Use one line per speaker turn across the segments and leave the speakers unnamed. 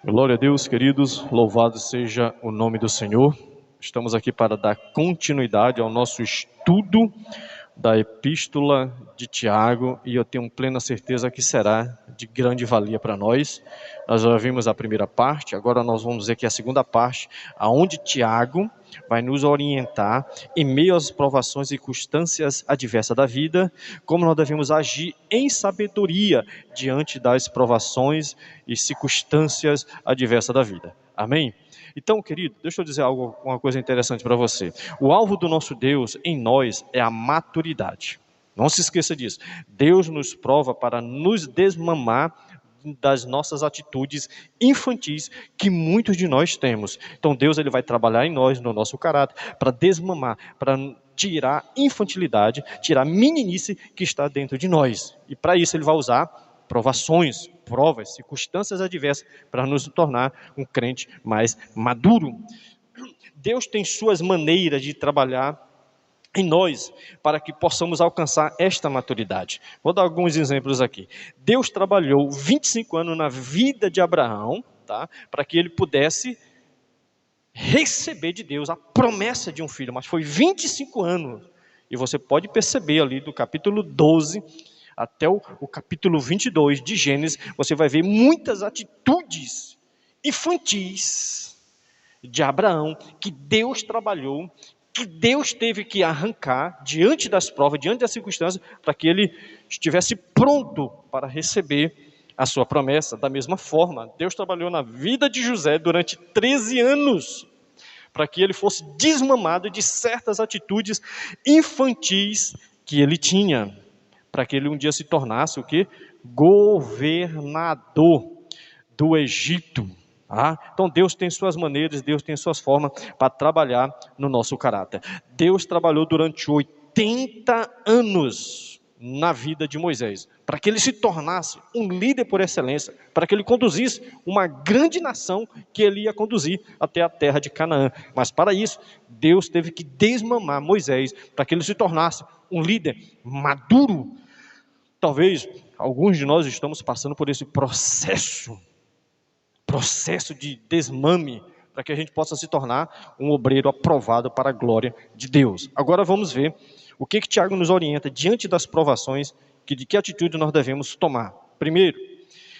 Glória a Deus, queridos, louvado seja o nome do Senhor. Estamos aqui para dar continuidade ao nosso estudo da Epístola de Tiago e eu tenho plena certeza que será de grande valia para nós. Nós já vimos a primeira parte, agora nós vamos ver aqui a segunda parte, aonde Tiago vai nos orientar em meio às provações e circunstâncias adversas da vida, como nós devemos agir em sabedoria diante das provações e circunstâncias adversas da vida. Amém? Então, querido, deixa eu dizer uma coisa interessante para você. O alvo do nosso Deus em nós é a maturidade. Não se esqueça disso. Deus nos prova para nos desmamar das nossas atitudes infantis que muitos de nós temos. Então Deus ele vai trabalhar em nós, no nosso caráter, para desmamar, para tirar a infantilidade, tirar a meninice que está dentro de nós. E para isso ele vai usar provações, provas, circunstâncias adversas para nos tornar um crente mais maduro. Deus tem suas maneiras de trabalhar em nós, para que possamos alcançar esta maturidade. Vou dar alguns exemplos aqui. Deus trabalhou 25 anos na vida de Abraão, tá? Para que ele pudesse receber de Deus a promessa de um filho, mas foi 25 anos. E você pode perceber ali do capítulo 12 até o capítulo 22 de Gênesis, você vai ver muitas atitudes infantis de Abraão, que Deus trabalhou, que Deus teve que arrancar diante das provas, diante das circunstâncias, para que ele estivesse pronto para receber a sua promessa. Da mesma forma, Deus trabalhou na vida de José durante 13 anos, para que ele fosse desmamado de certas atitudes infantis que ele tinha, para que ele um dia se tornasse o quê? Governador do Egito. Então Deus tem suas maneiras, Deus tem suas formas para trabalhar no nosso caráter. Deus trabalhou durante 80 anos na vida de Moisés, para que ele se tornasse um líder por excelência, para que ele conduzisse uma grande nação que ele ia conduzir até a terra de Canaã. Mas para isso, Deus teve que desmamar Moisés, para que ele se tornasse um líder maduro. Talvez alguns de nós estamos passando por esse processo de desmame, para que a gente possa se tornar um obreiro aprovado para a glória de Deus. Agora vamos ver o que Tiago nos orienta diante das provações, de que atitude nós devemos tomar. Primeiro,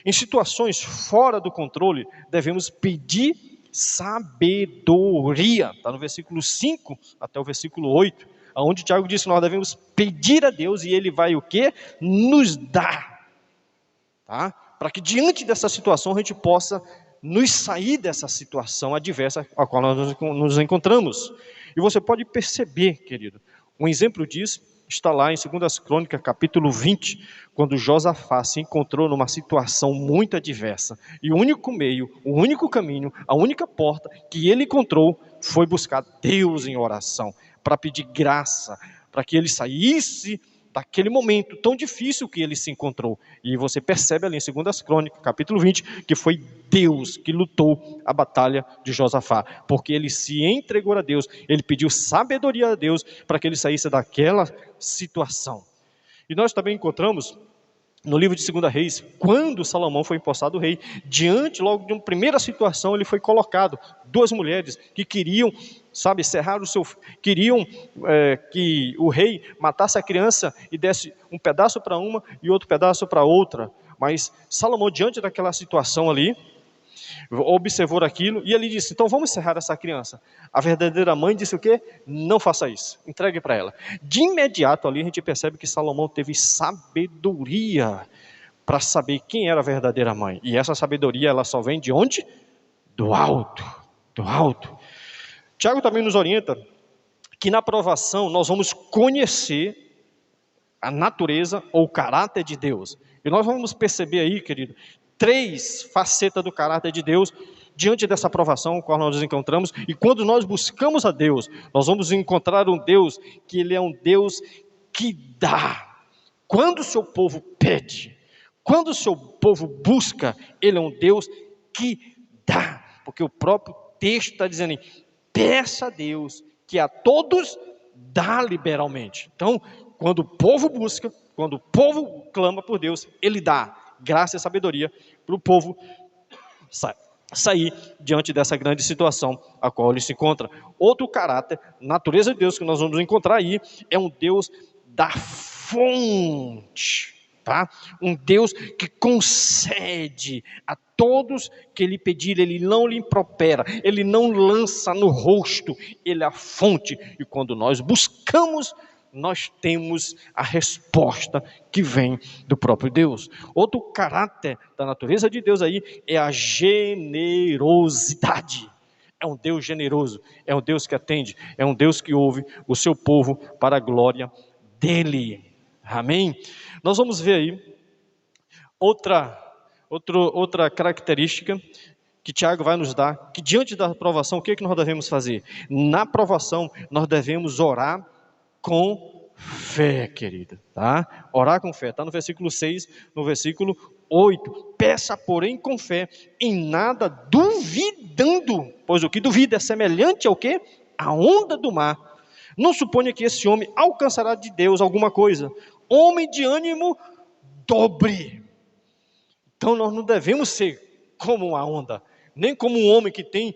em situações fora do controle, devemos pedir sabedoria. Está no versículo 5 até o versículo 8, onde Tiago diz que nós devemos pedir a Deus e Ele vai o quê? Nos dar. Para que diante dessa situação a gente possa nos sair dessa situação adversa a qual nós nos encontramos. E você pode perceber, querido, um exemplo disso está lá em 2 Crônicas, capítulo 20, quando Josafá se encontrou numa situação muito adversa. E o único meio, o único caminho, a única porta que ele encontrou foi buscar Deus em oração, para pedir graça, para que ele saísse daquele momento tão difícil que ele se encontrou. E você percebe ali em 2 Crônicas, capítulo 20, que foi Deus que lutou a batalha de Josafá, porque ele se entregou a Deus, ele pediu sabedoria a Deus para que ele saísse daquela situação. E nós também encontramos no livro de 2 Reis, quando Salomão foi empossado rei, diante logo de uma primeira situação, ele foi colocado, duas mulheres que queriam, cerrar o seu, queriam que o rei matasse a criança e desse um pedaço para uma e outro pedaço para outra, mas Salomão, diante daquela situação ali, observou aquilo e ele disse, então vamos encerrar essa criança. A verdadeira mãe disse o quê? Não faça isso, entregue para ela. De imediato ali a gente percebe que Salomão teve sabedoria para saber quem era a verdadeira mãe. E essa sabedoria ela só vem de onde? Do alto, do alto. Tiago também nos orienta que na provação nós vamos conhecer a natureza ou o caráter de Deus. E nós vamos perceber aí, querido, 3 facetas do caráter de Deus diante dessa provação com a qual nós nos encontramos. E quando nós buscamos a Deus, nós vamos encontrar um Deus que Ele é um Deus que dá. Quando o seu povo pede, quando o seu povo busca, Ele é um Deus que dá. Porque o próprio texto está dizendo, peça a Deus que a todos dá liberalmente. Então, quando o povo busca, quando o povo clama por Deus, Ele dá graça e sabedoria para o povo sair diante dessa grande situação a qual ele se encontra. Outro caráter, natureza de Deus que nós vamos encontrar aí, é um Deus da fonte, tá? Um Deus que concede a todos que lhe pedirem, ele não lhe impropera, ele não lança no rosto, ele é a fonte, e quando nós buscamos, nós temos a resposta que vem do próprio Deus. Outro caráter da natureza de Deus aí é a generosidade. É um Deus generoso, é um Deus que atende, é um Deus que ouve o seu povo para a glória dele. Amém? Nós vamos ver aí outra característica que Tiago vai nos dar, que diante da aprovação, o que é que nós devemos fazer? Na aprovação, nós devemos orar com fé, querida, tá? Orar com fé, está no versículo 6, no versículo 8. Peça, porém, com fé, em nada duvidando, pois o que duvida é semelhante ao quê? A onda do mar. Não suponha que esse homem alcançará de Deus alguma coisa. Homem de ânimo dobre. Então nós não devemos ser como uma onda, nem como um homem que tem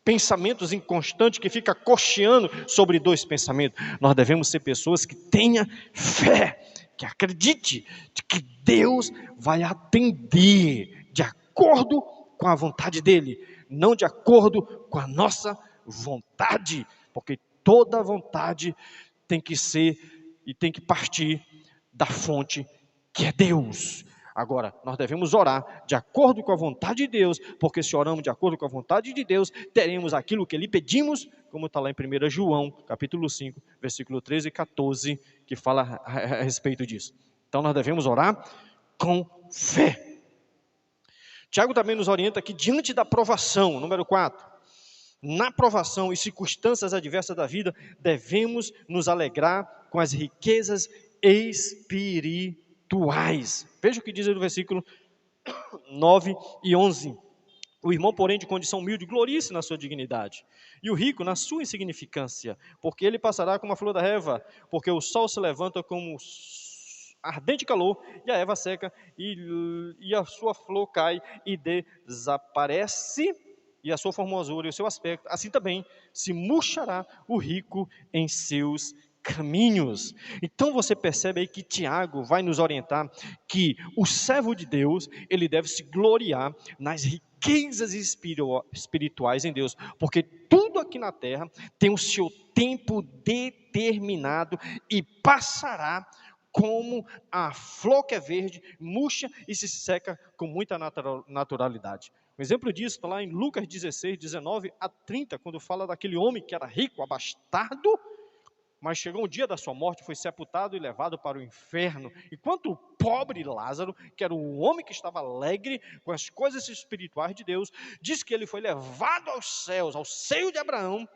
pensamentos inconstantes, que fica cocheando sobre dois pensamentos. Nós devemos ser pessoas que tenham fé, que acredite de que Deus vai atender de acordo com a vontade dEle, não de acordo com a nossa vontade, porque toda vontade tem que ser e tem que partir da fonte que é Deus. Agora, nós devemos orar de acordo com a vontade de Deus, porque se oramos de acordo com a vontade de Deus, teremos aquilo que lhe pedimos, como está lá em 1 João, capítulo 5, versículo 13 e 14, que fala a respeito disso. Então, nós devemos orar com fé. Tiago também nos orienta que diante da provação, número 4, na provação e circunstâncias adversas da vida, devemos nos alegrar com as riquezas espirituais. Veja o que diz aí no versículo 9 e 11. O irmão, porém, de condição humilde, glorie-se na sua dignidade, e o rico na sua insignificância, porque ele passará como a flor da erva, porque o sol se levanta como ardente calor, e a erva seca, e a sua flor cai e desaparece, e a sua formosura e o seu aspecto, assim também se murchará o rico em seus caminhos. Então você percebe aí que Tiago vai nos orientar que o servo de Deus, ele deve se gloriar nas riquezas espirituais em Deus, porque tudo aqui na terra tem o seu tempo determinado e passará como a flor que é verde, murcha e se seca com muita naturalidade. Um exemplo disso está lá em Lucas 16, 19 a 30, quando fala daquele homem que era rico, abastado, mas chegou o dia da sua morte, foi sepultado e levado para o inferno, enquanto o pobre Lázaro, que era um homem que estava alegre com as coisas espirituais de Deus, diz que ele foi levado aos céus, ao seio de Abraão,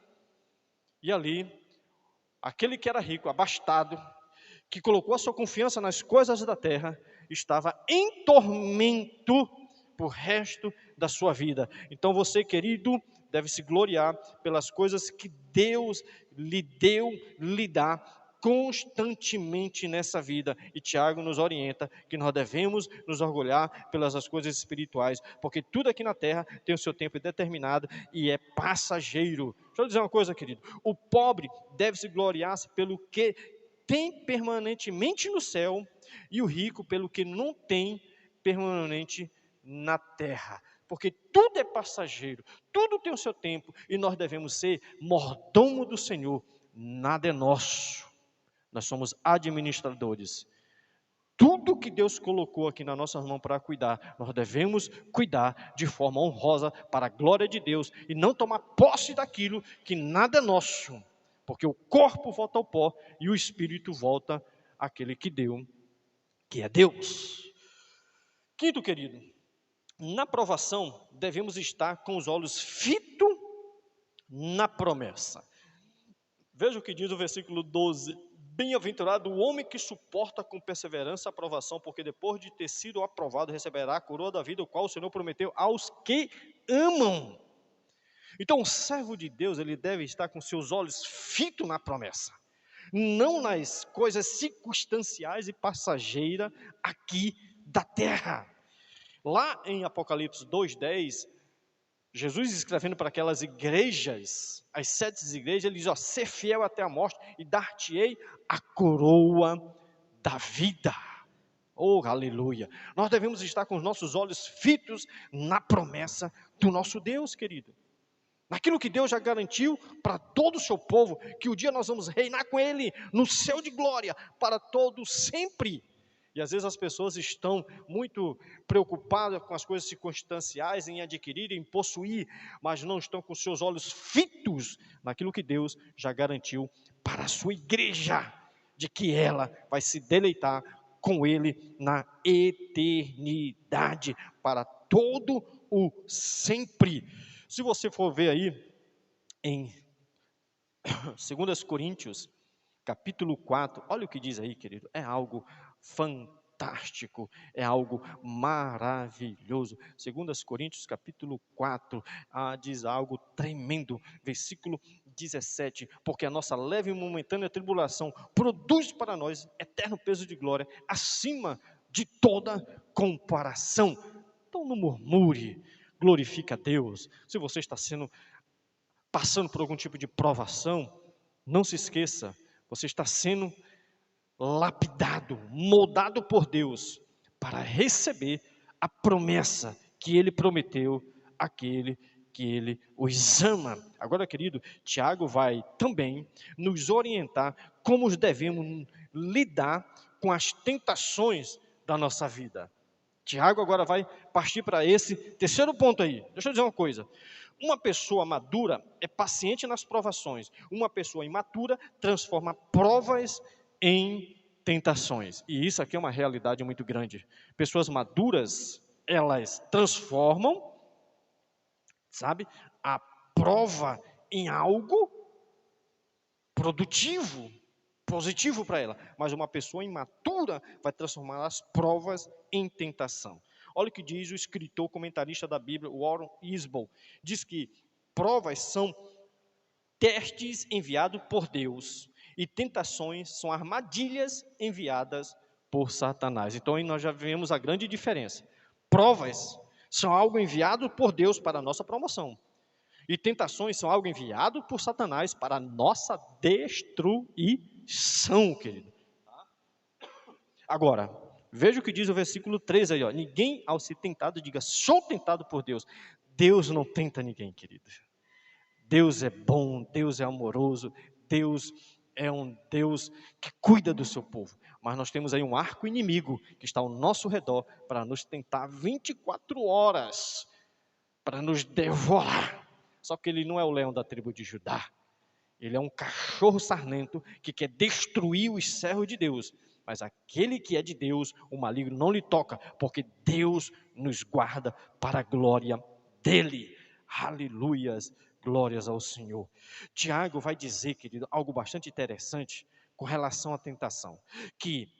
e ali, aquele que era rico, abastado, que colocou a sua confiança nas coisas da terra, estava em tormento por resto da sua vida. Então você, querido, deve se gloriar pelas coisas que Deus lhe deu, lhe dá constantemente nessa vida. E Tiago nos orienta que nós devemos nos orgulhar pelas coisas espirituais, porque tudo aqui na terra tem o seu tempo determinado e é passageiro. Deixa eu dizer uma coisa, querido, o pobre deve se gloriar-se pelo que tem permanentemente no céu, e o rico pelo que não tem permanente na terra, porque tudo é passageiro, tudo tem o seu tempo, e nós devemos ser mordomo do Senhor. Nada é nosso, nós somos administradores. Tudo que Deus colocou aqui na nossa mão para cuidar, nós devemos cuidar de forma honrosa para a glória de Deus, e não tomar posse daquilo que nada é nosso, porque o corpo volta ao pó e o espírito volta àquele que deu, que é Deus. Quinto, querido, na provação devemos estar com os olhos fitos na promessa. Veja o que diz o versículo 12. Bem-aventurado o homem que suporta com perseverança a provação, porque depois de ter sido aprovado, receberá a coroa da vida, o qual o Senhor prometeu aos que amam. Então, o servo de Deus, ele deve estar com seus olhos fitos na promessa, não nas coisas circunstanciais e passageiras aqui da terra. Lá em Apocalipse 2:10, Jesus escrevendo para aquelas igrejas, as 7 igrejas, ele diz, ó, ser fiel até a morte e dar-te-ei a coroa da vida. Oh, aleluia. Nós devemos estar com os nossos olhos fitos na promessa do nosso Deus, querido. Naquilo que Deus já garantiu para todo o seu povo, que o dia nós vamos reinar com Ele no céu de glória, para todo sempre. E às vezes as pessoas estão muito preocupadas com as coisas circunstanciais, em adquirir, em possuir, mas não estão com seus olhos fitos naquilo que Deus já garantiu para a sua igreja, de que ela vai se deleitar com Ele na eternidade, para todo o sempre. Se você for ver aí em 2 Coríntios, capítulo 4, olha o que diz aí, querido, é algo fantástico, é algo maravilhoso. 2 Coríntios, capítulo 4, diz algo tremendo, versículo 17, porque a nossa leve e momentânea tribulação produz para nós eterno peso de glória, acima de toda comparação. Então não murmure, glorifica a Deus. Se você está passando por algum tipo de provação, não se esqueça, você está sendo lapidado, moldado por Deus, para receber a promessa que Ele prometeu àquele que Ele os ama. Agora, querido, Tiago vai também nos orientar como devemos lidar com as tentações da nossa vida. Tiago agora vai partir para esse terceiro ponto aí. Deixa eu dizer uma coisa. Uma pessoa madura é paciente nas provações. Uma pessoa imatura transforma provas em tentações. E isso aqui é uma realidade muito grande. Pessoas maduras, elas transformam, sabe, a prova em algo produtivo, positivo para ela, mas uma pessoa imatura vai transformar as provas em tentação. Olha o que diz o escritor, comentarista da Bíblia, Warren Wiersbe, diz que provas são testes enviados por Deus e tentações são armadilhas enviadas por Satanás. Então aí nós já vemos a grande diferença. Provas são algo enviado por Deus para a nossa promoção. E tentações são algo enviado por Satanás para a nossa destruição, querido. Agora, veja o que diz o versículo 13 aí, ó. Ninguém ao ser tentado diga, sou tentado por Deus. Deus não tenta ninguém, querido. Deus é bom, Deus é amoroso, Deus é um Deus que cuida do seu povo. Mas nós temos aí um arco inimigo que está ao nosso redor para nos tentar 24 horas, para nos devorar. Só que ele não é o leão da tribo de Judá. Ele é um cachorro sarnento que quer destruir os servos de Deus. Mas aquele que é de Deus, o maligno não lhe toca, porque Deus nos guarda para a glória dele. Aleluias, glórias ao Senhor. Tiago vai dizer, querido, algo bastante interessante com relação à tentação. Que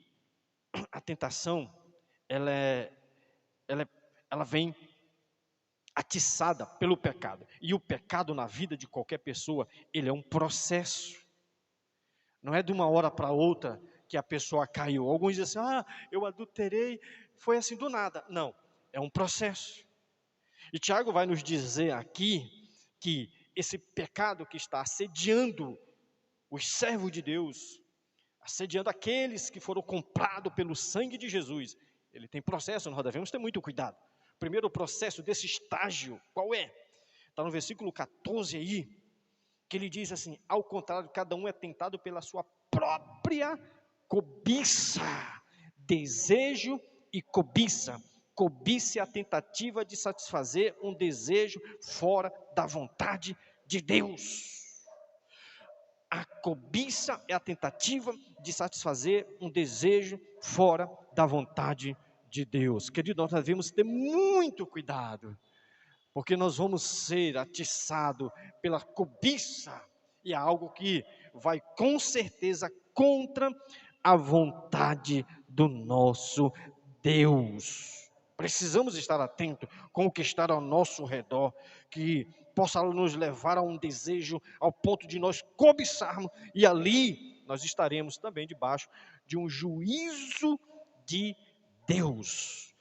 a tentação, ela vem atiçada pelo pecado. E o pecado na vida de qualquer pessoa, ele é um processo. Não é de uma hora para outra que a pessoa caiu. Alguns dizem assim, eu adulterei, foi assim do nada. Não, é um processo. E Tiago vai nos dizer aqui que esse pecado que está assediando os servos de Deus, assediando aqueles que foram comprados pelo sangue de Jesus, ele tem processo, nós devemos ter muito cuidado. Primeiro processo desse estágio, qual é? Está no versículo 14 aí, que ele diz assim, ao contrário, cada um é tentado pela sua própria cobiça, desejo e cobiça. Cobiça é a tentativa de satisfazer um desejo fora da vontade de Deus. A cobiça é a tentativa de satisfazer um desejo fora da vontade de Deus. Querido, nós devemos ter muito cuidado, porque nós vamos ser atiçados pela cobiça, e é algo que vai com certeza contra a vontade do nosso Deus. Precisamos estar atentos com o que está ao nosso redor, que possa nos levar a um desejo ao ponto de nós cobiçarmos, e ali nós estaremos também debaixo de um juízo de Deus.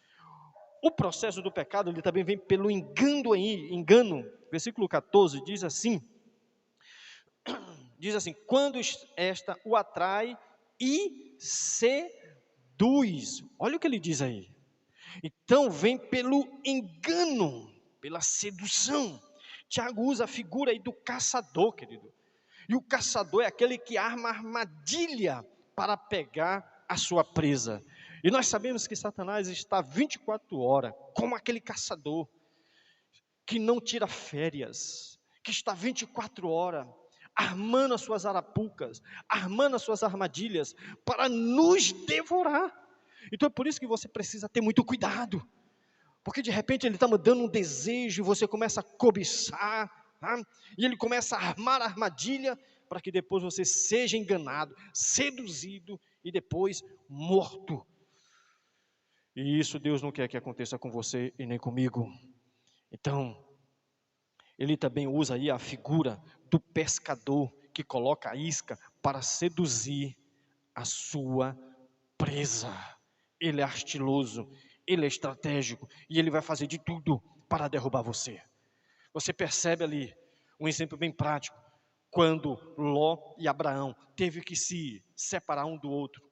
O processo do pecado, ele também vem pelo engano. Versículo 14 diz assim, quando esta o atrai e seduz. Olha o que ele diz aí. Então vem pelo engano, pela sedução. Tiago usa a figura aí do caçador, querido. E o caçador é aquele que arma armadilha para pegar a sua presa. E nós sabemos que Satanás está 24 horas, como aquele caçador, que não tira férias, que está 24 horas, armando as suas arapucas, armando as suas armadilhas, para nos devorar. Então é por isso que você precisa ter muito cuidado, porque de repente ele está dando um desejo, e você começa a cobiçar, tá? E ele começa a armar a armadilha, para que depois você seja enganado, seduzido, e depois morto. E isso Deus não quer que aconteça com você e nem comigo. Então, ele também usa aí a figura do pescador, que coloca a isca para seduzir a sua presa. Ele é ardiloso, ele é estratégico, e ele vai fazer de tudo para derrubar você. Você percebe ali um exemplo bem prático, quando Ló e Abraão teve que se separar um do outro.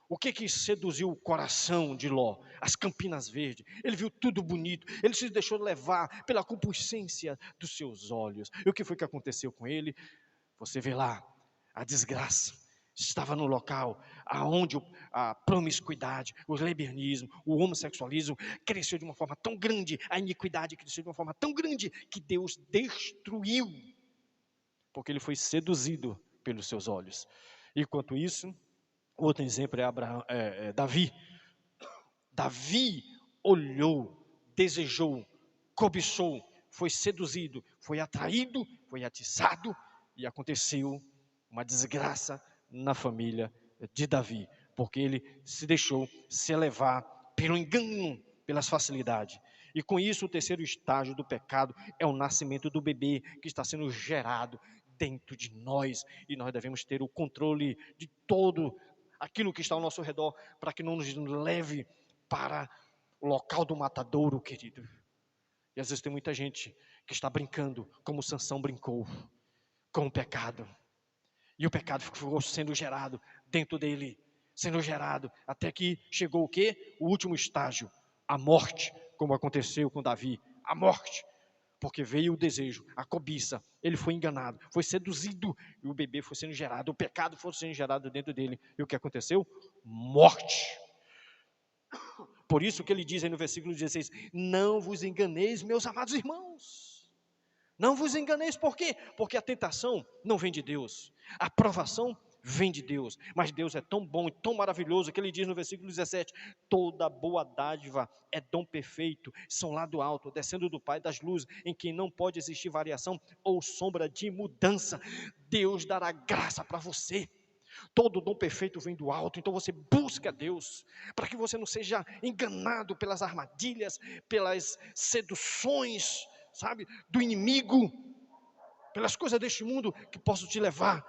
O que seduziu o coração de Ló? As campinas verdes. Ele viu tudo bonito, ele se deixou levar pela concupiscência dos seus olhos. E o que foi que aconteceu com ele? Você vê lá, a desgraça estava no local aonde a promiscuidade, o lesbianismo, o homossexualismo cresceu de uma forma tão grande, a iniquidade cresceu de uma forma tão grande, que Deus destruiu, porque ele foi seduzido pelos seus olhos. Enquanto isso, outro exemplo é Davi. Davi olhou, desejou, cobiçou, foi seduzido, foi atraído, foi atiçado, e aconteceu uma desgraça na família de Davi, porque ele se deixou se levar pelo engano, pelas facilidades. E com isso, o terceiro estágio do pecado é o nascimento do bebê que está sendo gerado dentro de nós, e nós devemos ter o controle de todo aquilo que está ao nosso redor, para que não nos leve para o local do matadouro, querido. E às vezes tem muita gente que está brincando, como Sansão brincou, com o pecado. E o pecado ficou sendo gerado dentro dele, sendo gerado, até que chegou o quê? O último estágio, a morte, como aconteceu com Davi, a morte. Porque veio o desejo, a cobiça, ele foi enganado, foi seduzido, e o bebê foi sendo gerado, o pecado foi sendo gerado dentro dele. E o que aconteceu? Morte. Por isso que ele diz aí no versículo 16, não vos enganeis, meus amados irmãos. Não vos enganeis, por quê? Porque a tentação não vem de Deus, a provação vem de Deus, mas Deus é tão bom e tão maravilhoso, que ele diz no versículo 17, toda boa dádiva é dom perfeito, são lá do alto, descendo do Pai das luzes, em quem não pode existir variação ou sombra de mudança. Deus dará graça para você. Todo dom perfeito vem do alto, então você busca Deus, para que você não seja enganado pelas armadilhas, pelas seduções, sabe, do inimigo, pelas coisas deste mundo que possam te levar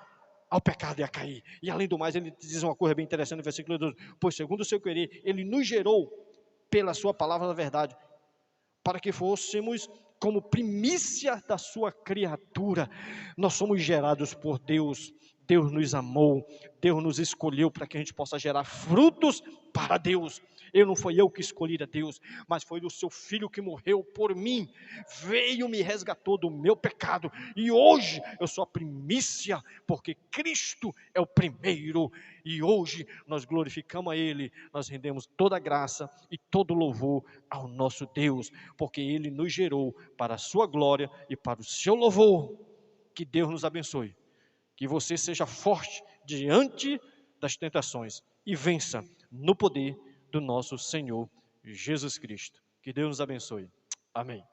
ao pecado e a cair. E além do mais, ele diz uma coisa bem interessante no versículo 12, pois segundo o seu querer, ele nos gerou pela sua palavra da verdade, para que fôssemos como primícia da sua criatura. Nós somos gerados por Deus, Deus nos amou, Deus nos escolheu para que a gente possa gerar frutos para Deus. Não foi eu que escolhi a Deus, mas foi o seu Filho que morreu por mim, veio, me resgatou do meu pecado, e hoje eu sou a primícia, porque Cristo é o primeiro, e hoje nós glorificamos a Ele, nós rendemos toda a graça e todo louvor ao nosso Deus, porque Ele nos gerou para a sua glória e para o seu louvor. Que Deus nos abençoe, que você seja forte diante das tentações e vença no poder do nosso Senhor Jesus Cristo. Que Deus nos abençoe. Amém.